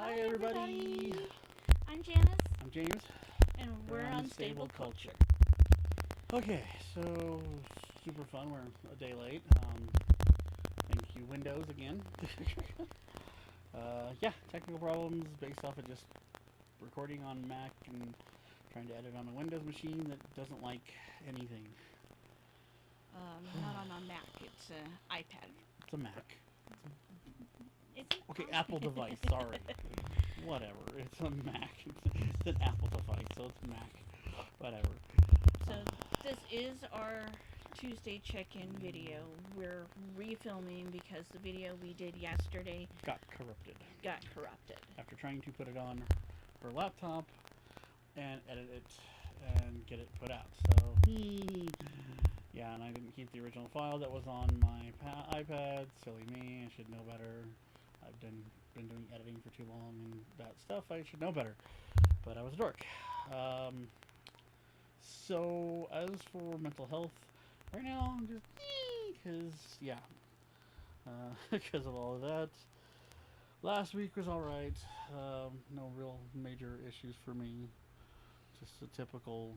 Hi everybody. I'm Janice, I'm James. and we're Unstable Culture. Okay, so super fun. We're a day late. Thank you, Windows again. Yeah, technical problems based off of just recording on Mac and trying to edit on a Windows machine that doesn't like anything. Not on a Mac, it's an iPad. It's a Mac. It's an Okay, iPad. Apple device. Sorry. Whatever. It's a Mac. It's an Apple device, so it's Mac. Whatever. So this is our Tuesday check-in video. We're refilming because the video we did yesterday Got corrupted got corrupted. after trying to put it on her laptop and edit it and get it put out. So, yeah, and I didn't keep the original file that was on my iPad. Silly me. I should know better. I've been doing editing for too long and that stuff. I should know better. But I was a dork. So, as for mental health, right now I'm just because, yeah, because of all of that. Last week was alright. No real major issues for me. Just a typical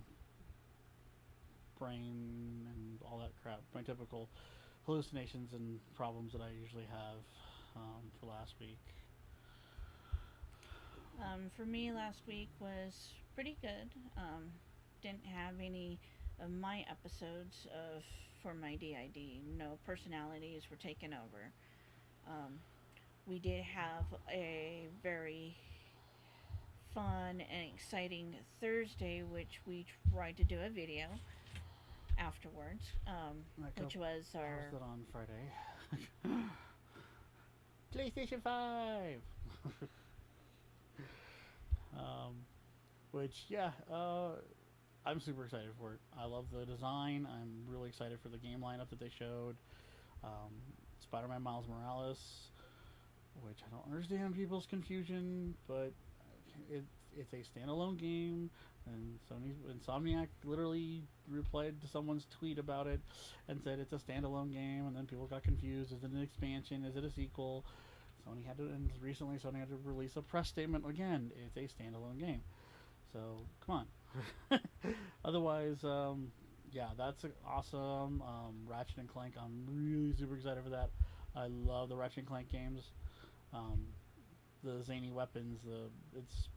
brain and all that crap. My typical hallucinations and problems that I usually have for last week. For me, last week was pretty good. Didn't have any of my episodes of for my DID. No personalities were taken over. We did have a very fun and exciting Thursday, which we tried to do a video afterwards, which was our. How's that on Friday? PlayStation 5! Which, yeah, I'm super excited for it. I love the design. I'm really excited for the game lineup that they showed. Spider-Man Miles Morales, which I don't understand people's confusion, but it's a standalone game, and Insomniac literally replied to someone's tweet about it and said it's a standalone game, and then people got confused. Is it an expansion? Is it a sequel? Recently Sony had to release a press statement again. It's a standalone game. So, come on. Otherwise, yeah, that's awesome. Ratchet and Clank, I'm really super excited for that. I love the Ratchet and Clank games. The zany weapons, it's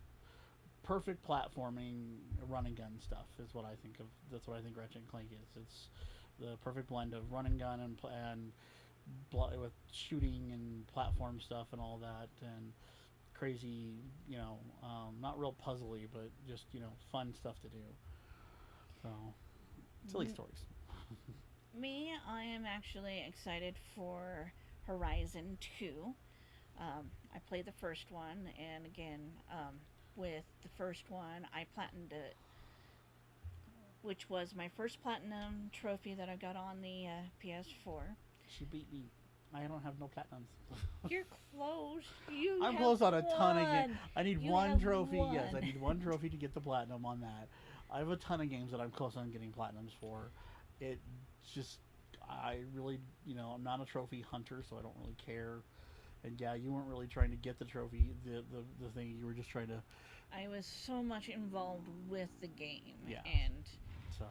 perfect platforming, run and gun stuff is what I think of. That's what I think Ratchet and Clank is. It's the perfect blend of run and gun and with shooting and platform stuff and all that, and crazy, not real puzzly, but just fun stuff to do. So silly stories. Me, I am actually excited for Horizon 2. I played the first one, and again, with the first one, I platinumed it, which was my first platinum trophy that I got on the PS4. She beat me. I don't have no platinums. You're close. I'm close on a ton of games. I need one trophy. One. Yes, I need one trophy to get the platinum on that. I have a ton of games that I'm close on getting platinums for. It just, I really, I'm not a trophy hunter, so I don't really care. And yeah, you weren't really trying to get the trophy, the thing. You were just trying to. I was so much involved with the game, yeah. And so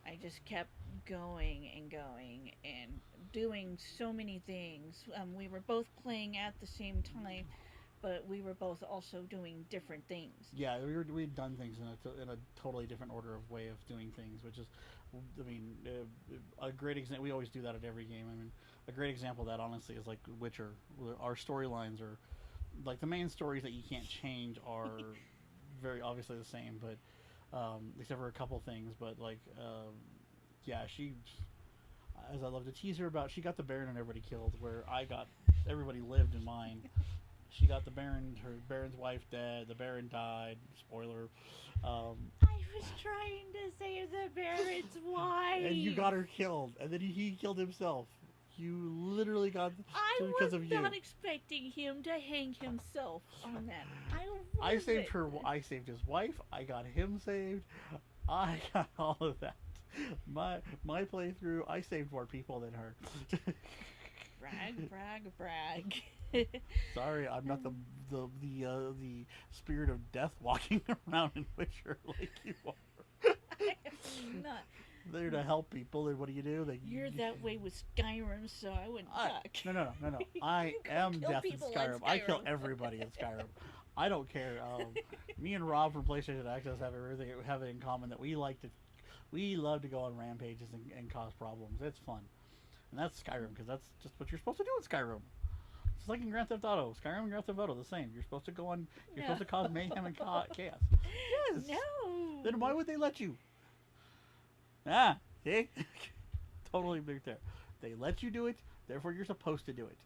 I just kept going and going and doing so many things. We were both playing at the same time, but we were both also doing different things. Yeah, we'd done things in a totally different order of way of doing things, which is, a great example. We always do that at every game. A great example of that, honestly, is like Witcher. Our storylines are, like, the main stories that you can't change are very obviously the same, but except for a couple things. But yeah, she, as I love to tease her about, she got the Baron and everybody killed, where everybody lived in mine. She got her Baron's wife dead, the Baron died, spoiler. I was trying to save the Baron's wife. And you got her killed, and then he killed himself. You literally got because of you. I was not expecting him to hang himself on that. I saved her. I saved his wife. I got him saved. I got all of that. My playthrough, I saved more people than her. Brag, brag, brag. Sorry, I'm not the spirit of death walking around in Witcher like you are. Not. There to help people, and what do? You're that way with Skyrim, so I would duck. No. I am Kill death in people in Skyrim. I kill Skyrim. everybody in Skyrim. I don't care. Me and Rob from PlayStation Access have it in common that we love to go on rampages and cause problems. It's fun, and that's Skyrim because that's just what you're supposed to do in Skyrim. It's like in Grand Theft Auto. Skyrim and Grand Theft Auto the same. You're supposed to go on. You're supposed to cause mayhem and chaos. Yes. No. Then why would they let you? Ah, see? Totally big there. They let you do it, therefore you're supposed to do it.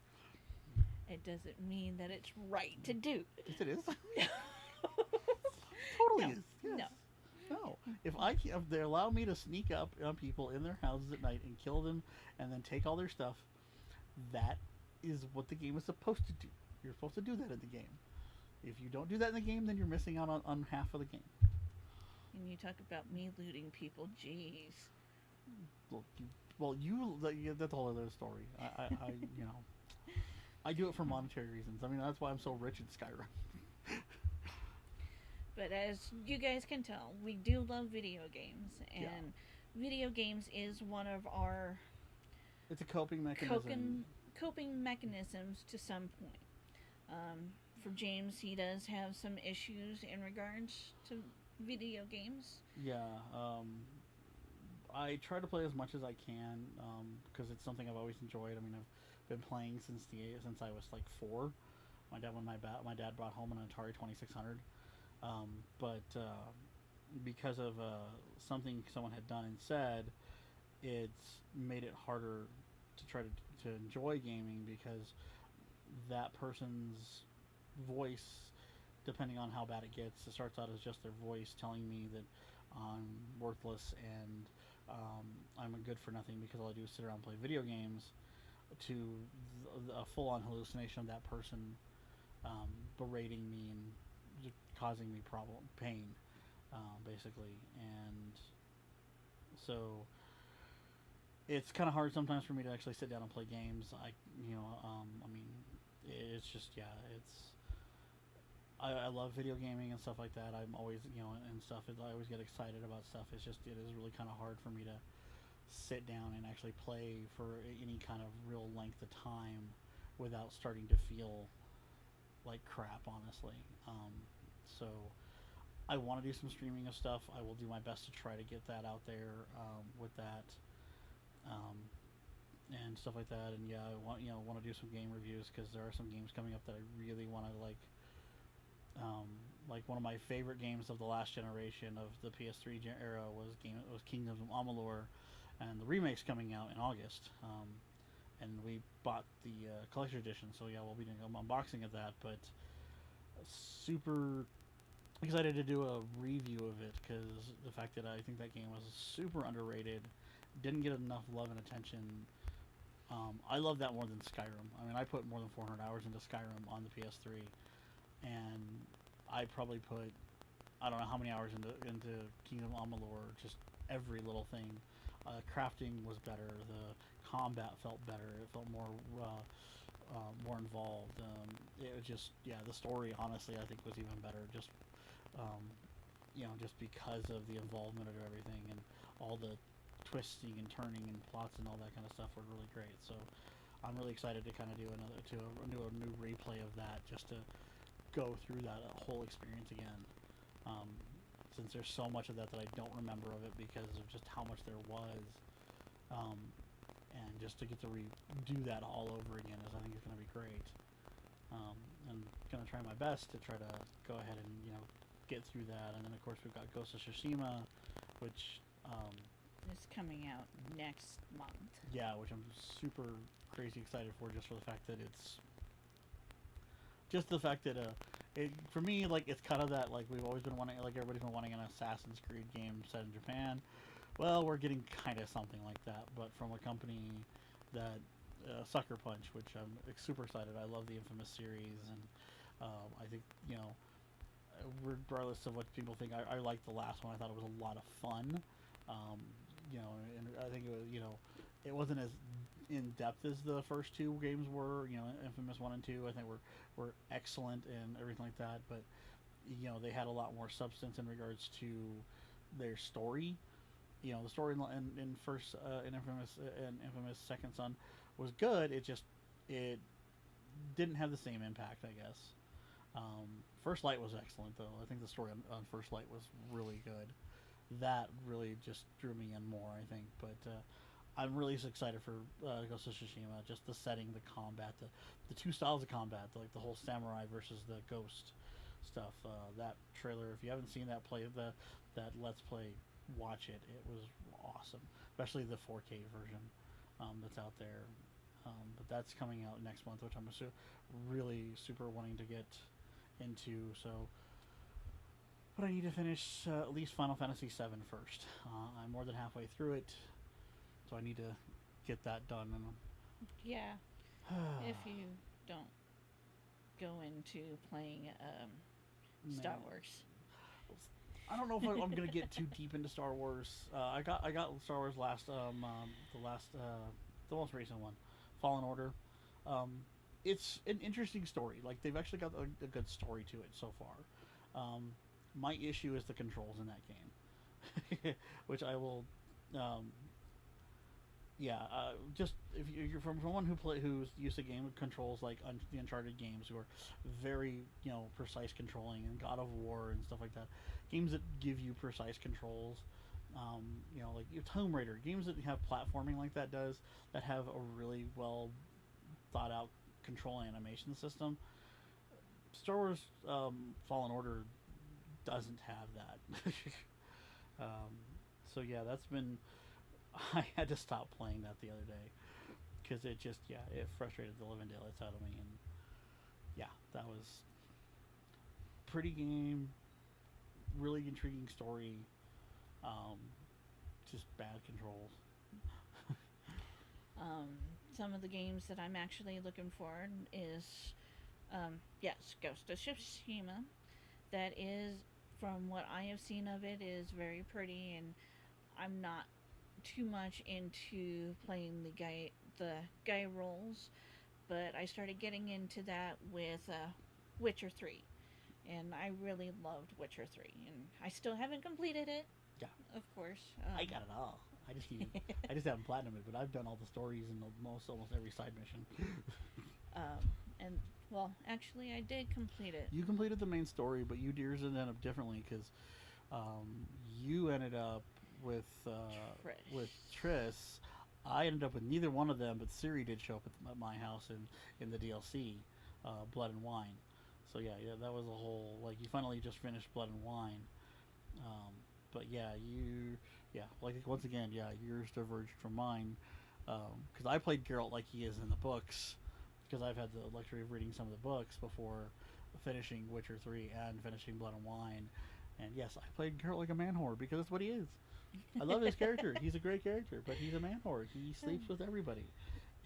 It doesn't mean that it's right to do. Yes, it is. Totally No. is. Yes. No. No. If they allow me to sneak up on people in their houses at night and kill them and then take all their stuff, that is what the game is supposed to do. You're supposed to do that in the game. If you don't do that in the game, then you're missing out on half of the game. And you talk about me looting people, jeez. Well, that's a whole other story. I do it for monetary reasons. I mean, that's why I'm so rich in Skyrim. But as you guys can tell, we do love video games, and video games is one of our It's a coping mechanism. coping mechanisms to some point. For James, he does have some issues in regards to video games. Yeah, I try to play as much as I can because it's something I've always enjoyed. I mean, I've been playing since I was like 4. My dad brought home an Atari 2600, but because of something someone had done and said, it's made it harder to try to enjoy gaming because that person's voice, depending on how bad it gets, it starts out as just their voice telling me that I'm worthless and I'm a good for nothing because all I do is sit around and play video games, to a full-on hallucination of that person berating me and causing me pain, basically. And so it's kind of hard sometimes for me to actually sit down and play games. I mean, it's just, I love video gaming and stuff like that. I'm always, and stuff. I always get excited about stuff. It is really kind of hard for me to sit down and actually play for any kind of real length of time without starting to feel like crap, honestly. So I want to do some streaming of stuff. I will do my best to try to get that out there with that. And stuff like that, and I want to do some game reviews because there are some games coming up that I really want to like. Like one of my favorite games of the last generation of the PS3 era was Kingdoms of Amalur, and the remake's coming out in August. And we bought the collector's edition, so we'll be doing an unboxing of that. But super excited to do a review of it because the fact that I think that game was super underrated, didn't get enough love and attention. I love that more than Skyrim. I mean, I put more than 400 hours into Skyrim on the PS3, and I probably put I don't know how many hours into Kingdom Amalur. Just every little thing. Crafting was better. The combat felt better. It felt more involved. It was just the story honestly I think was even better. Just just because of the involvement of everything and all the twisting and turning and plots and all that kind of stuff were really great. So I'm really excited to kind of do a new replay of that, just to go through that whole experience again. Since there's so much of that I don't remember of it because of just how much there was, and just to get to do that all over again I think it's going to be great. And going to try my best to try to go ahead and get through that. And then of course we've got Ghost of Tsushima, which is coming out next month. Yeah, which I'm super crazy excited for, just for the fact that it for me, like, it's kind of that, like, we've always been wanting, like, everybody's been wanting an Assassin's Creed game set in Japan. Well, we're getting kind of something like that, but from a company that Sucker Punch, which I'm super excited. I love the Infamous series, and I think regardless of what people think, I liked the last one. I thought it was a lot of fun. And I think it was, it wasn't as in depth as the first two games were. Infamous 1 and 2, I think were excellent and everything like that. But they had a lot more substance in regards to their story. The story in first in Infamous Second Son was good. It didn't have the same impact, I guess. First Light was excellent, though. I think the story on First Light was really good. That really just drew me in more, I think. But I'm really excited for Ghost of Tsushima. Just the setting, the combat, the two styles of combat, like the whole samurai versus the ghost stuff. That trailer, if you haven't seen that that Let's Play, watch it. It was awesome, especially the 4K version that's out there. But that's coming out next month, which I'm really super wanting to get into. So, but I need to finish at least Final Fantasy VII first. I'm more than halfway through it, so I need to get that done. Yeah. If you don't go into playing Star Wars. I don't know if I'm gonna get too deep into Star Wars. I got Star Wars the most recent one, Fallen Order. It's an interesting story. Like, they've actually got a good story to it so far. My issue is the controls in that game, which I will. Just if you're from someone who's used to game controls like the Uncharted games, who are very precise controlling, and God of War and stuff like that, games that give you precise controls, like Tomb Raider, games that have platforming like that have a really well thought out control animation system. Star Wars Fallen Order doesn't have that. So yeah, that's been. I had to stop playing that the other day because it frustrated the living daylights out of me, and yeah, that was pretty game, really intriguing story, just bad controls. Some of the games that I'm actually looking for is, yes, Ghost of Tsushima. That is, from what I have seen of it, is very pretty, and I'm not too much into playing the guy roles, but I started getting into that with Witcher 3, and I really loved Witcher 3, and I still haven't completed it. Yeah, of course. I got it all. I just haven't platinumed it, but I've done all the stories and almost every side mission. And well, actually, I did complete it. You completed the main story, but you ended up differently because you ended up with Triss. I ended up with neither one of them, but Ciri did show up at my house in the DLC, Blood and Wine. So yeah, that was a whole, like, you finally just finished Blood and Wine. But yeah, once again, yours diverged from mine, because I played Geralt like he is in the books, because I've had the luxury of reading some of the books before finishing Witcher 3 and finishing Blood and Wine. And yes, I played Geralt like a man whore because that's what he is. I love his character. He's a great character, but he's a man whore. He sleeps with everybody,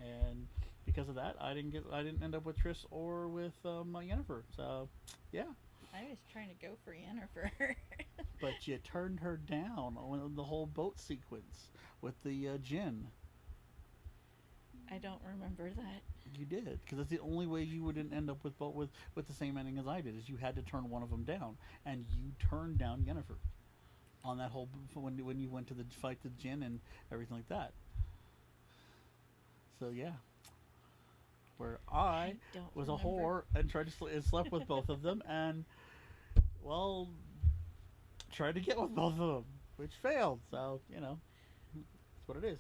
and because of that, I didn't end up with Triss or with Yennefer. So, yeah. I was trying to go for Yennefer. But you turned her down on the whole boat sequence with the djinn. I don't remember that. You did, because that's the only way you wouldn't end up with the same ending as I did. Is you had to turn one of them down, and you turned down Yennefer on that whole when you went to fight the djinn and everything like that. So yeah, where I was a whore and tried to slept with both of them, and well, tried to get with both of them, which failed. So that's what it is.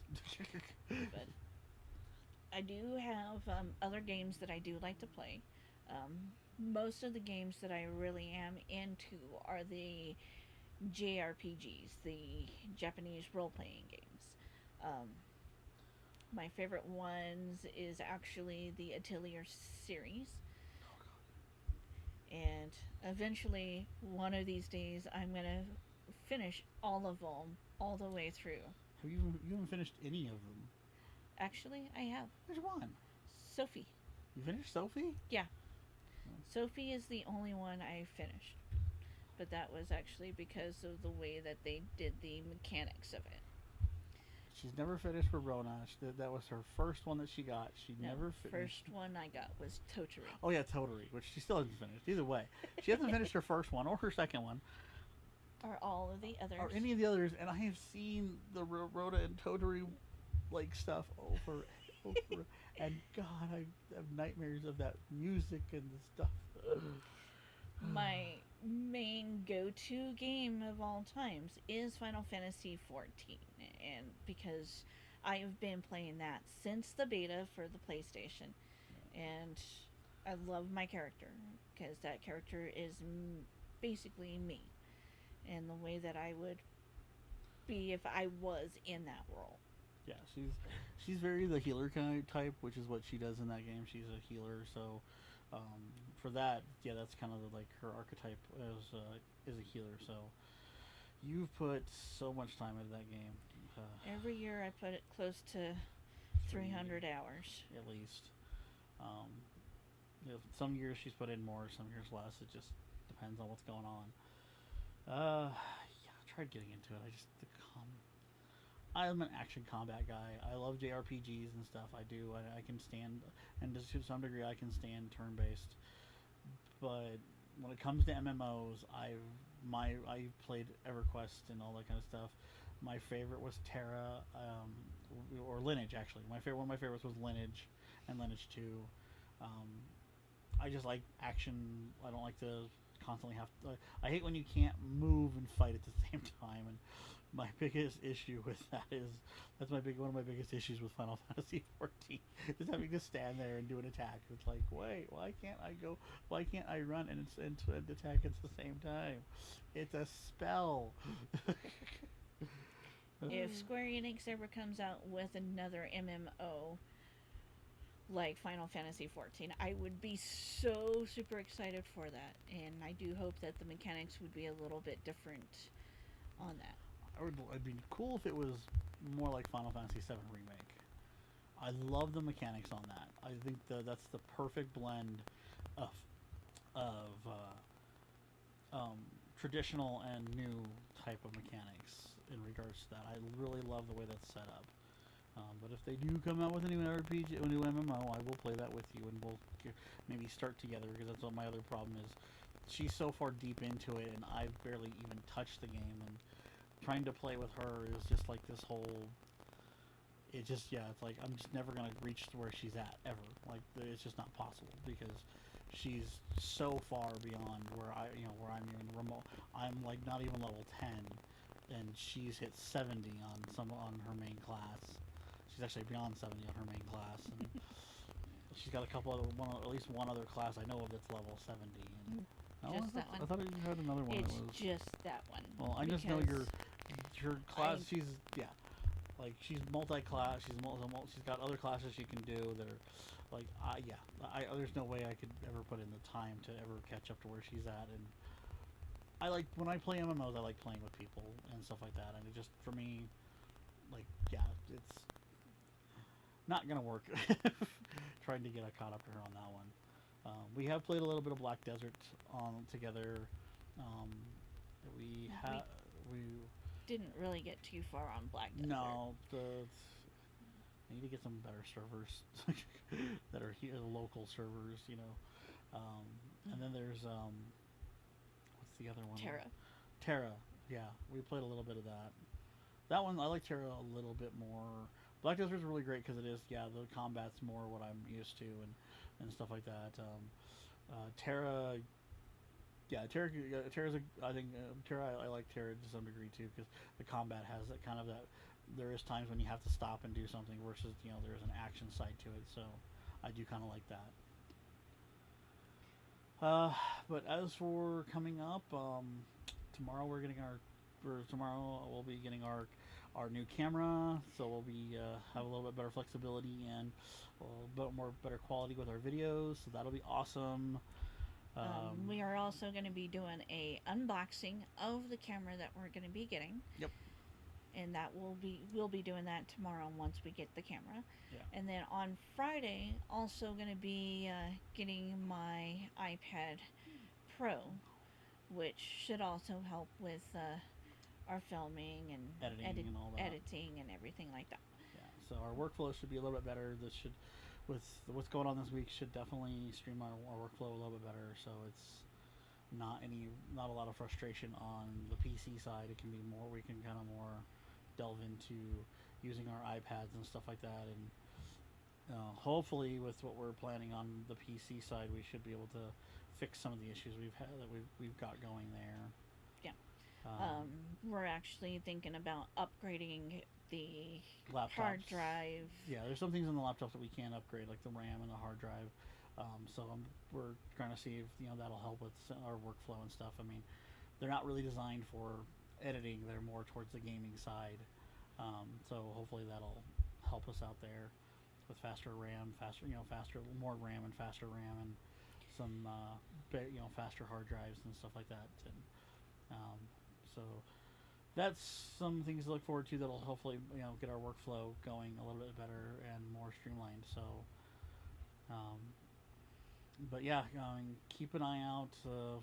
But I do have other games that I do like to play. Most of the games that I really am into are the JRPGs, the Japanese role-playing games. My favorite ones is actually the Atelier series. And eventually, one of these days, I'm going to finish all of them, all the way through. You haven't finished any of them? Actually, I have. Which one? Sophie. You finished Sophie? Yeah. Sophie is the only one I finished. But that was actually because of the way that they did the mechanics of it. She's never finished Verona. That was her first one that she got. She No, never finished. first one I got was Toturi. Oh yeah, Totally, which she still hasn't finished. Either way, she hasn't finished her first one or her second one Or all of the others. or any of the others. And I have seen the Rhoda and Totally like stuff over and over. And God, I have nightmares of that music and the stuff. My main go-to game of all times is Final Fantasy XIV, and because I have been playing that since the beta for the PlayStation, and I love my character because that character is basically me, and the way that I would be if I was in that role. Yeah, she's very the healer kind of type, which is what she does in that game. She's a healer, so for that, yeah, that's kind of like her archetype is a healer. So you've put so much time into that game. Every year I put it close to 300 hours. At least. Um, some years she's put in more, some years less. It just depends on what's going on. Yeah, I tried getting into it. I'm an action combat guy. I love JRPGs and stuff. I do. I can stand, and to some degree, I can stand turn-based. But when it comes to MMOs, I played EverQuest and all that kind of stuff. My favorite was Terra, or Lineage actually. One of my favorites was Lineage, and Lineage 2. I just like action. I don't like to constantly have. I hate when you can't move and fight at the same time. And my biggest issue with that is one of my biggest issues with Final Fantasy 14 is having to stand there and do an attack. It's like, wait, why can't I go? Why can't I run and attack at the same time? It's a spell. If Square Enix ever comes out with another MMO like Final Fantasy XIV, I would be so super excited for that, and I do hope that the mechanics would be a little bit different on that. It'd be cool if it was more like Final Fantasy VII Remake. I love the mechanics on that. I think that's the perfect blend of traditional and new type of mechanics in regards to that. I really love the way that's set up. But if they do come out with a new RPG, a new MMO, I will play that with you, and we'll maybe start together, because that's what my other problem is. She's so far deep into it, and I've barely even touched the game, and trying to play with her is just like this whole. It's like I'm just never gonna reach to where she's at ever. Like it's just not possible, because she's so far beyond where where I'm even remote. I'm like not even level 10, and she's hit 70 on her main class. She's actually beyond 70 on her main class. And she's got at least one other class I know of that's level 70. And Just that one. I thought you had another one. It's that was just that one. Well, I just know your class. She's she's multi-class. She's got other classes she can do that are like there's no way I could ever put in the time to ever catch up to where she's at. And I like when I play MMOs, I like playing with people and stuff like that. And it just for me, it's not gonna work trying to get caught up to her on that one. We have played a little bit of Black Desert together. We didn't really get too far on Black Desert. No, I need to get some better servers that are here, local servers, and then there's what's the other one? Terra, yeah, we played a little bit of that. That one I like Terra a little bit more. Black Desert is really great because it is the combat's more what I'm used to and stuff like that. Terra. Yeah, Terra's I think Terra. I like Terra to some degree too, because the combat has that kind of that. There is times when you have to stop and do something versus there's an action side to it. So I do kind of like that. But as for coming up, tomorrow we'll be getting our new camera, so we'll be have a little bit better flexibility and a little bit better quality with our videos. So that'll be awesome. We are also going to be doing a unboxing of the camera that we're going to be getting. Yep. And we'll be doing that tomorrow once we get the camera. Yeah. And then on Friday, also going to be getting my iPad Pro, which should also help with our filming and editing and all that. editing and everything like that. Yeah. So our workflow should be a little bit better. This should, with what's going on this week, should definitely streamline our workflow a little bit better. So it's not a lot of frustration on the PC side. It can be more. We can kind of more delve into using our iPads and stuff like that, and hopefully with what we're planning on the PC side, we should be able to fix some of the issues we've got going there. Yeah. We're actually thinking about upgrading the Laptops. hard drive. Yeah, there's some things on the laptops that we can upgrade, like the RAM and the hard drive. We're trying to see if that'll help with our workflow and stuff. I mean, they're not really designed for editing; they're more towards the gaming side. So hopefully that'll help us out there with faster RAM, more RAM and faster RAM, and some faster hard drives and stuff like that. And so that's some things to look forward to that'll hopefully get our workflow going a little bit better and more streamlined. So. But yeah, keep an eye out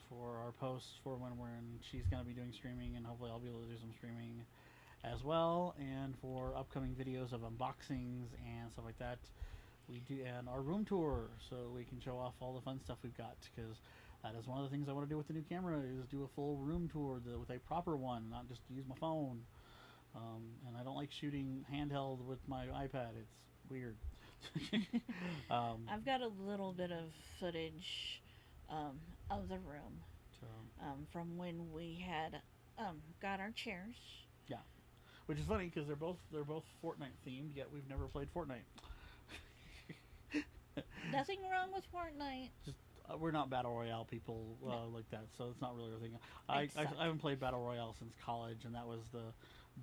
for our posts for when she's going to be doing streaming, and hopefully I'll be able to do some streaming as well, and for upcoming videos of unboxings and stuff like that. We do, and our room tour, so we can show off all the fun stuff we've got, because that is one of the things I want to do with the new camera, is do a full room tour with a proper one, not just use my phone. And I don't like shooting handheld with my iPad. It's weird. I've got a little bit of footage of the room from when we had got our chairs. Yeah, which is funny because they're both Fortnite themed, yet we've never played Fortnite. Nothing wrong with Fortnite. Just we're not battle royale people like that, so it's not really a thing. I haven't played battle royale since college, and that was the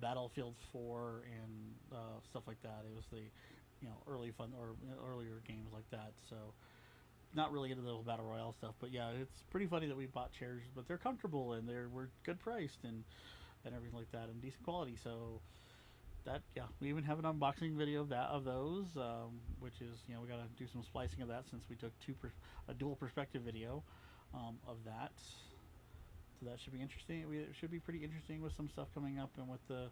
Battlefield 4 and stuff like that. It was the early fun or earlier games like that. So not really into the battle royale stuff, but yeah, it's pretty funny that we bought chairs, but they're comfortable and we're good priced and everything like that, and decent quality. So that, yeah, we even have an unboxing video of those, which is we got to do some splicing of that since we took a dual perspective video of that. So that should be interesting. It should be pretty interesting with some stuff coming up, and with the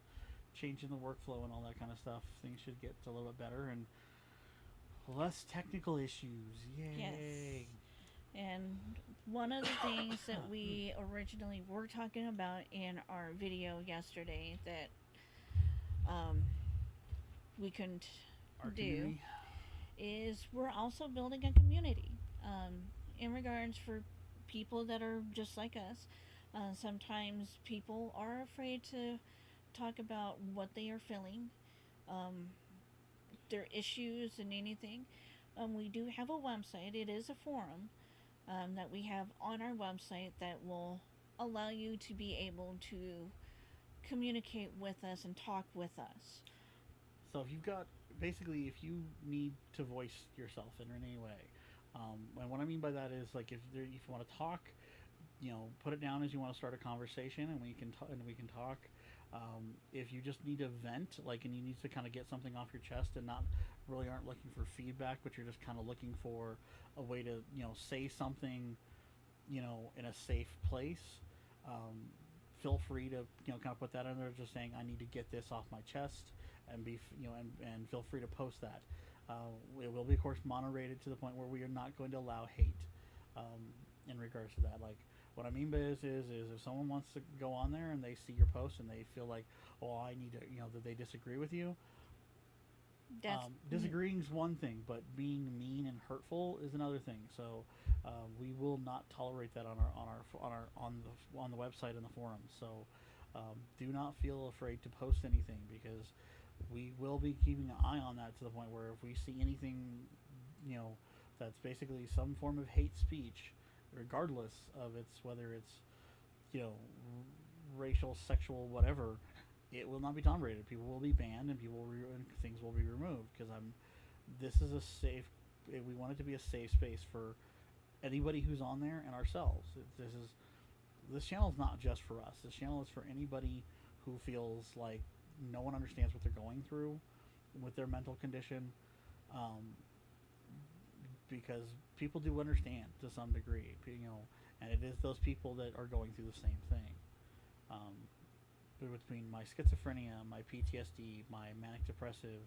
change in the workflow and all that kind of stuff, things should get a little bit better and less technical issues. Yay! Yes. And one of the things that we originally were talking about in our video yesterday that we couldn't do is we're also building a community in regards for people that are just like us. Sometimes people are afraid to talk about what they are feeling, their issues and anything. We do have a website. It is a forum that we have on our website that will allow you to be able to communicate with us and talk with us. So if you need to voice yourself in any way, and what I mean by that is, like, if you want to talk, put it down as you want to start a conversation, and we can talk. If you just need to vent, and you need to kind of get something off your chest and aren't looking for feedback, but you're just kind of looking for a way to, say something, in a safe place, feel free to, kind of put that in there, just saying, I need to get this off my chest, and and feel free to post that. It will be, of course, moderated to the point where we are not going to allow hate, in regards to that. Like, what I mean by this is if someone wants to go on there and they see your post and they feel like, oh, I need to, that they disagree with you. Disagreeing is one thing, but being mean and hurtful is another thing. So we will not tolerate that on the website and the forums. So do not feel afraid to post anything, because we will be keeping an eye on that, to the point where if we see anything, that's basically some form of hate speech, regardless of whether it's racial, sexual, whatever, it will not be tolerated. People will be banned, and things will be removed, because this is a safe. We want it to be a safe space for anybody who's on there and ourselves. This channel is not just for us. This channel is for anybody who feels like no one understands what they're going through with their mental condition, because people do understand to some degree, and it is those people that are going through the same thing. between my schizophrenia, my PTSD, my manic depressive,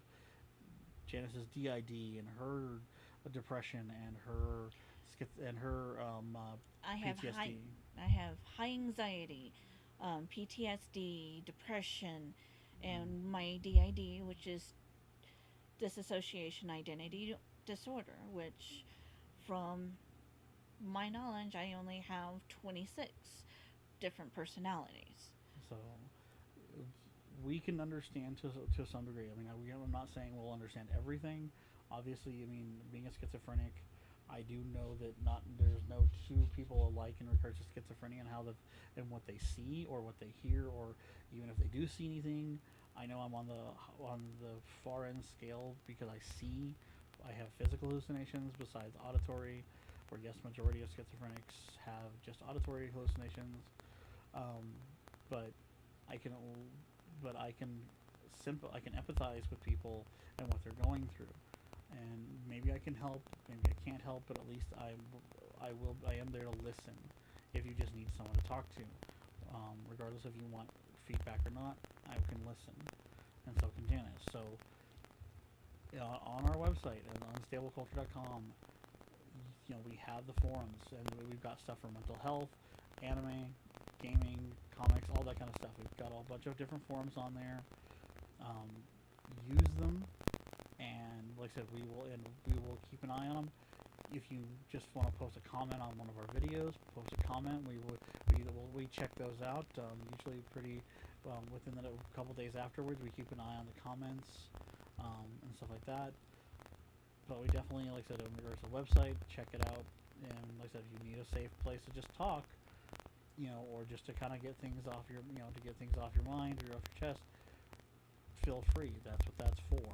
Janice's DID, and her depression, and her I have high, PTSD. I have high anxiety, PTSD, depression, Mm. and my DID, which is dissociation identity disorder, which, from my knowledge, I only have 26 different personalities. So we can understand to some degree. I mean, I'm not saying we'll understand everything. Obviously, I mean, being a schizophrenic, I do know that not there's no two people alike in regards to schizophrenia and how the and what they see or what they hear or even if they do see anything. I know I'm on the far end scale because I see. I have physical hallucinations besides auditory, where yes, majority of schizophrenics have just auditory hallucinations. Um, but I can I can I can empathize with people and what they're going through, and maybe I can help, maybe I can't help, but at least I am there to listen. If you just need someone to talk to, regardless if you want feedback or not, I can listen, and so can Janice. So on our website and on stableculture.com, we have the forums and we've got stuff for mental health, anime, gaming, comics, all that kind of stuff. We've got a bunch of different forums on there. Um, Use them, and like I said, we will keep an eye on them. If you just want to post a comment on one of our videos, post a comment. We check those out. Usually pretty within a couple days afterwards. We keep an eye on the comments and stuff like that. But we definitely, like I said, in regards to the website, check it out. And like I said, if you need a safe place to just talk, or just to kind of get things off your, to get things off your mind or off your chest, feel free. That's what that's for.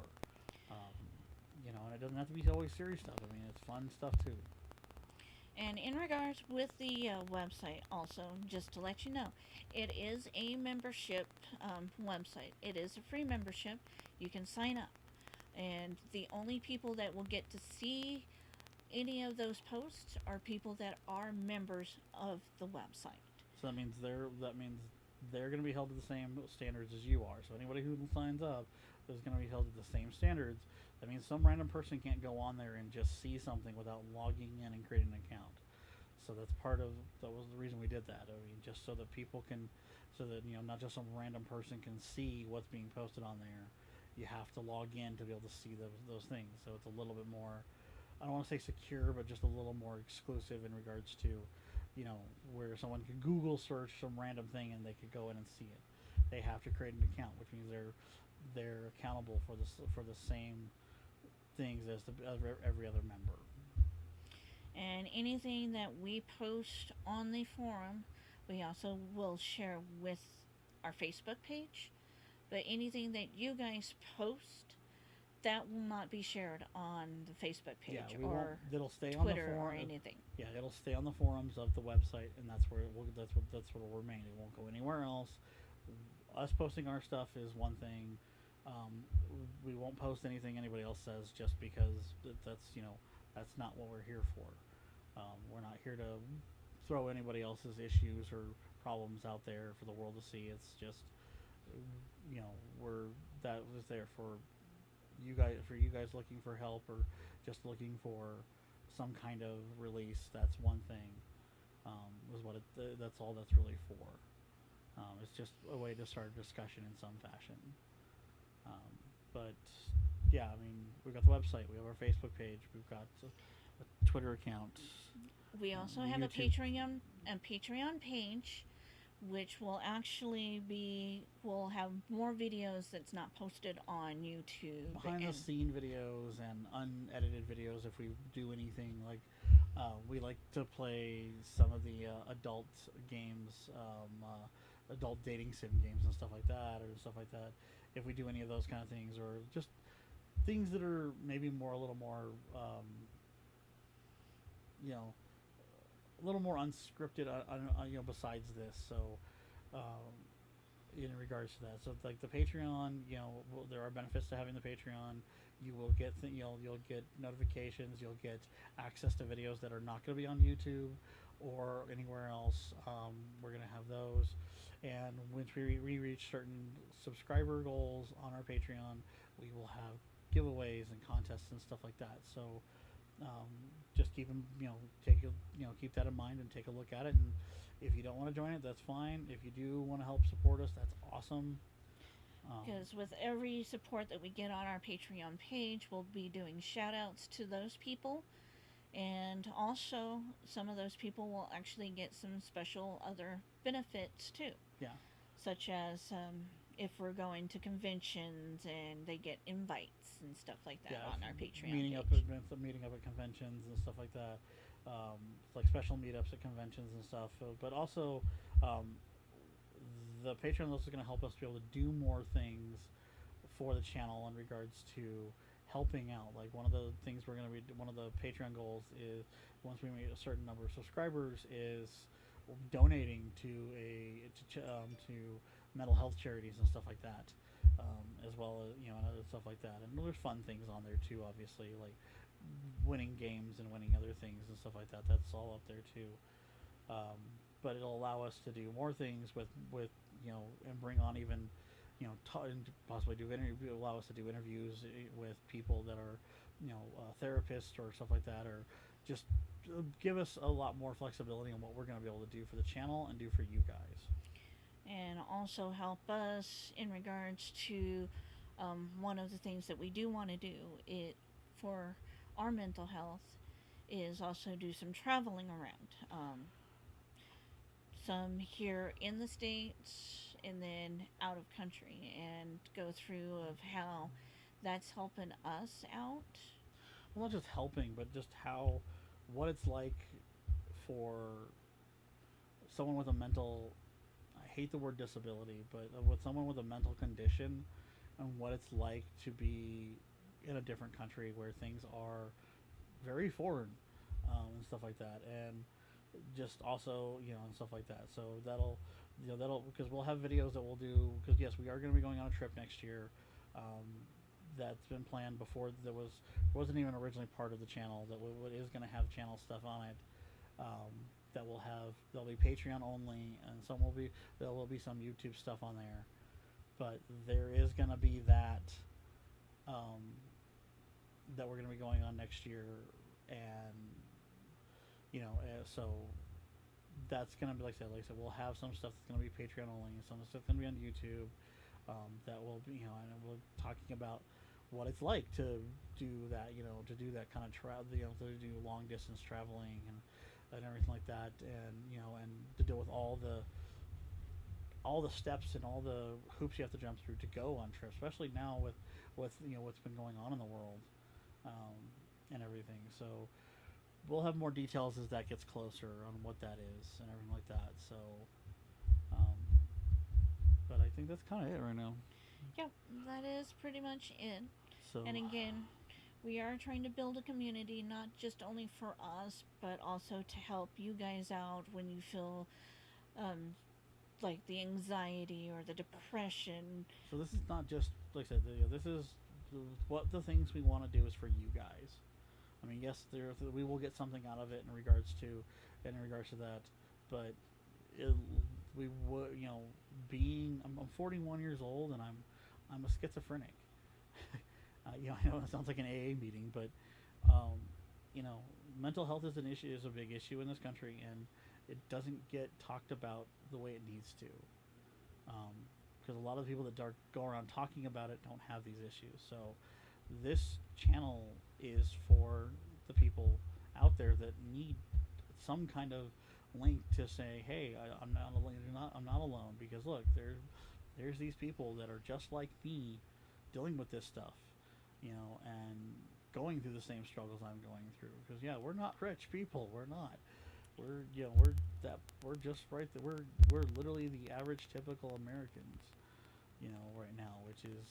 Um, and it doesn't have to be always serious stuff. I mean, it's fun stuff too. And in regards with the website, also, just to let you know, it is a membership website. It is a free membership. You can sign up. And the only people that will get to see any of those posts are people that are members of the website. So that means they're going to be held to the same standards as you are. So anybody who signs up is going to be held to the same standards. That means some random person can't go on there and just see something without logging in and creating an account. So that was the reason we did that. I mean, just so that people can, so that not just some random person can see what's being posted on there. You have to log in to be able to see those things. So it's a little bit more, I don't want to say secure, but just a little more exclusive in regards to, where someone could Google search some random thing and they could go in and see it. They have to create an account, which means they're accountable for the same things as every other member. And anything that we post on the forum, we also will share with our Facebook page. But anything that you guys post, that will not be shared on the Facebook page or It'll stay Twitter on the forum or anything. Yeah, it'll stay on the forums of the website, and that's where that's what will remain. It won't go anywhere else. Us posting our stuff is one thing. Um, we won't post anything anybody else says just because that's not what we're here for. We're not here to throw anybody else's issues or problems out there for the world to see. It's just we're that was there for you guys looking for help or just looking for some kind of release. That's one thing. Is what that's all that's really for. It's just a way to start a discussion in some fashion. But yeah, I mean, we've got the website, we have our Facebook page, we've got a Twitter account. We also have a Patreon page, which will actually will have more videos that's not posted on YouTube. Behind the scene videos and unedited videos if we do anything like we like to play some of the adult games, adult dating sim games and stuff like that, or stuff like that. If we do any of those kind of things, or just things that are maybe a little more, a little more unscripted, besides this. So, in regards to that, so like the Patreon, there are benefits to having the Patreon. You will get you'll get notifications. You'll get access to videos that are not going to be on YouTube. or anywhere else. We're going to have those. And once we reach certain subscriber goals on our Patreon, we will have giveaways and contests and stuff like that. So um, just keep them, keep that in mind and take a look at it. And if you don't want to join it, that's fine. If you do want to help support us, that's awesome. Because with every support that we get on our Patreon page, we'll be doing shout outs to those people. And also, some of those people will actually get some special other benefits too. Yeah. Such as if we're going to conventions and they get invites and stuff like that on our Patreon meeting page. meeting up at conventions and stuff like that, like special meetups at conventions and stuff. But also, um, the Patreon list is going to help us be able to do more things for the channel in regards to helping out. Like one of the things we're going to be, one of the Patreon goals is once we meet a certain number of subscribers is donating to mental health charities and stuff like that, as well as and other stuff like that. And there's fun things on there too, obviously, like winning games and winning other things and stuff like that. That's all up there too. But it'll allow us to do more things with and bring on even and possibly allow us to do interviews with people that are therapists or stuff like that, or just give us a lot more flexibility on what we're going to be able to do for the channel and do for you guys. And also help us in regards to one of the things that we do want to do it for our mental health is also do some traveling around. Some here in the States and then out of country, and go through of how that's helping us out. Well, not just helping, but just what it's like for someone with a mental, I hate the word disability, but with someone with a mental condition, and what it's like to be in a different country where things are very foreign, and stuff like that. And just also and stuff like that. So that'll because we'll have videos that we'll do, because yes, we are going to be going on a trip next year. That's been planned before wasn't even originally part of the channel. That is going to have channel stuff on it. There'll be Patreon only, and there will be some YouTube stuff on there. But there is going to be that that we're going to be going on next year, and so that's going to be like I said, we'll have some stuff that's going to be Patreon only, and some stuff going to be on YouTube. That will be, and we're talking about what it's like to do that, to do that kind of travel, to do long distance traveling and everything like that, and and to deal with all the steps and all the hoops you have to jump through to go on trips, especially now with what's been going on in the world, and everything. So we'll have more details as that gets closer on what that is and everything like that. So, but I think that's kind of it right now. Yep, that is pretty much it. So, and again, we are trying to build a community, not just only for us, but also to help you guys out when you feel like the anxiety or the depression. So this is not just, like I said, this is what the things we want to do is for you guys. I mean, yes, we will get something out of it in regards to that, but we would, I'm 41 years old and I'm a schizophrenic. I know it sounds like an AA meeting, but mental health is a big issue in this country, and it doesn't get talked about the way it needs to. Because a lot of the people that go around talking about it don't have these issues. So this channel is for the people out there that need some kind of link to say, hey, I'm not alone, because look, there's these people that are just like me, dealing with this stuff, and going through the same struggles I'm going through. Because yeah, we're not rich people. We're not. We're just right there. We're literally the average typical Americans, right now, which is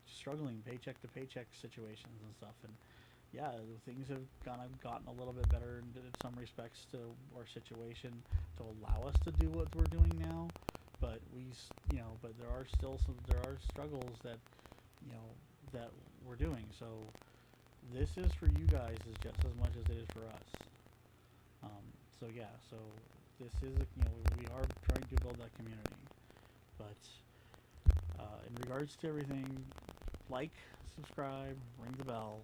struggling paycheck to paycheck situations and stuff. And yeah, things have gotten a little bit better in some respects to our situation to allow us to do what we're doing now. But but there are struggles that that we're doing. So this is for you guys as just as much as it is for us. So yeah, so this is we are trying to build that community, but in regards to everything, like, subscribe, ring the bell.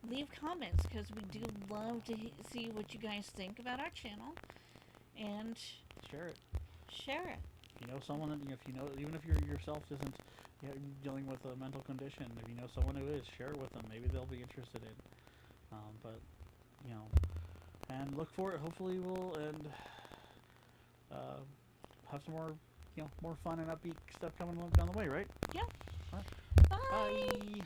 Leave comments because we do love to see what you guys think about our channel, and Share it. share it. If you know someone that if you know, even if you yourself isn't dealing with a mental condition, if you know someone who is, share it with them. Maybe they'll be interested in. But you know, and look for it. Hopefully, we'll have some more more fun and upbeat stuff coming down the way. Right? Yeah. All right. Bye. Bye.